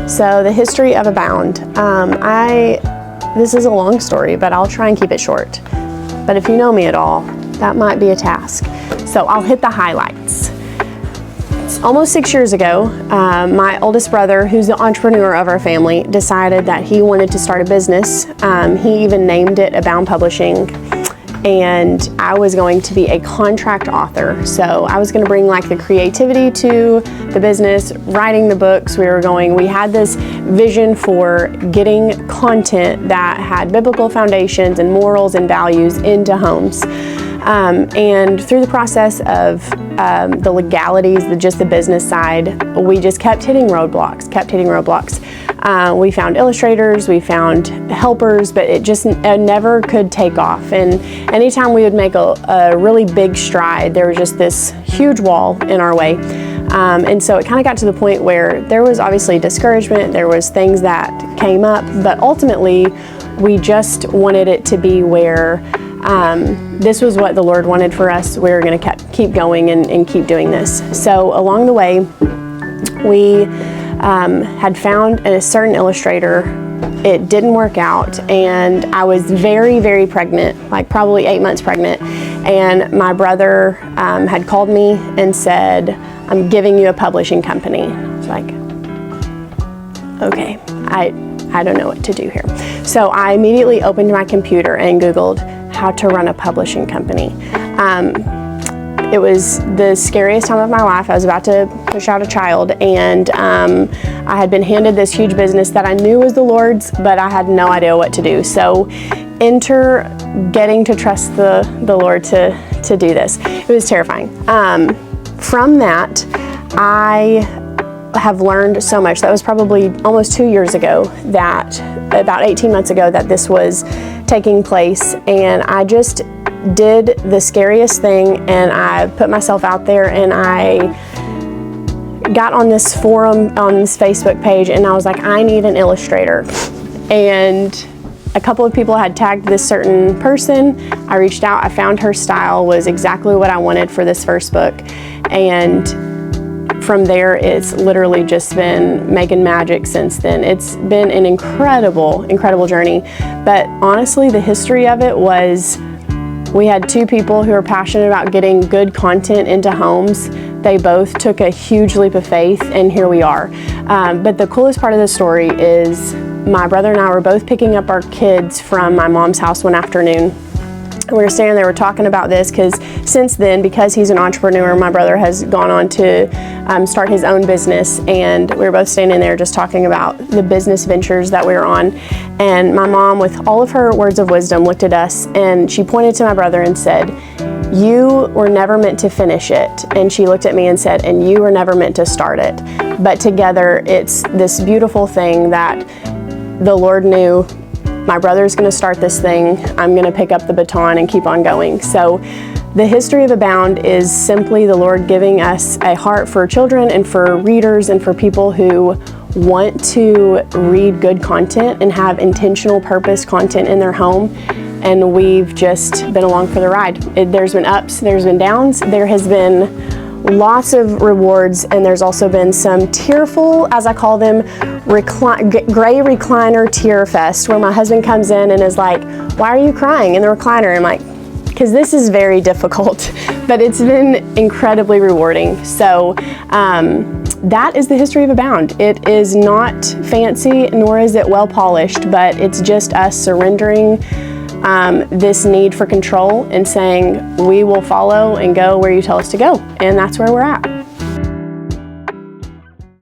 So the history of Abound. This is a long story, but I'll try and keep it short. But if you know me at all, that might be a task. So I'll hit the highlights. Almost 6 years ago, my oldest brother, who's the entrepreneur of our family, decided that he wanted to start a business. He even named it Abound Publishing, and I was going to be a contract author. So I was going to bring like the creativity to the business, writing the books. We had this vision for getting content that had biblical foundations and morals and values into homes. And through the process of the legalities, just the business side, we just kept hitting roadblocks. We found illustrators, we found helpers, but it never could take off. And anytime we would make a really big stride, there was just this huge wall in our way. And so it kind of got to the point where there was obviously discouragement, there was things that came up, but ultimately we just wanted it to be where this was what the Lord wanted for us. We were going to keep going and keep doing this. So along the way, we had found a certain illustrator. It didn't work out, and I was very, very pregnant, like probably 8 months pregnant. And my brother had called me and said, "I'm giving you a publishing company." I was like, okay, I don't know what to do here. So I immediately opened my computer and Googled how to run a publishing company. It was the scariest time of my life. I was about to push out a child, and I had been handed this huge business that I knew was the Lord's, but I had no idea what to do. So enter getting to trust the Lord to do this. It was terrifying. From that, I have learned so much. That was probably almost 2 years ago, about 18 months ago, that this was taking place, and I just did the scariest thing, and I put myself out there, and I got on this forum, on this Facebook page, and I was like, I need an illustrator. And a couple of people had tagged this certain person. I reached out, I found her style was exactly what I wanted for this first book, and from there, it's literally just been making magic since then. It's been an incredible, incredible journey. But honestly, the history of it was, we had two people who were passionate about getting good content into homes. They both took a huge leap of faith, and here we are. But the coolest part of the story is my brother and I were both picking up our kids from my mom's house one afternoon. We were standing there, we're talking about this, because since then, because he's an entrepreneur, my brother has gone on to start his own business, and we were both standing there just talking about the business ventures that we were on. And my mom, with all of her words of wisdom, looked at us, and she pointed to my brother and said, "You were never meant to finish it." And she looked at me and said, "And you were never meant to start it. But together, it's this beautiful thing that the Lord knew. My brother's going to start this thing. I'm going to pick up the baton and keep on going." So the history of Abound is simply the Lord giving us a heart for children and for readers and for people who want to read good content and have intentional purpose content in their home. And we've just been along for the ride. There's been ups, there's been downs, there has been lots of rewards, and there's also been some tearful, as I call them, gray recliner tear fest, where my husband comes in and is like, "Why are you crying in the recliner?" I'm like, because this is very difficult, but it's been incredibly rewarding. So that is the history of Abound. It is not fancy, nor is it well polished, but it's just us surrendering this need for control and saying, we will follow and go where you tell us to go. And that's where we're at.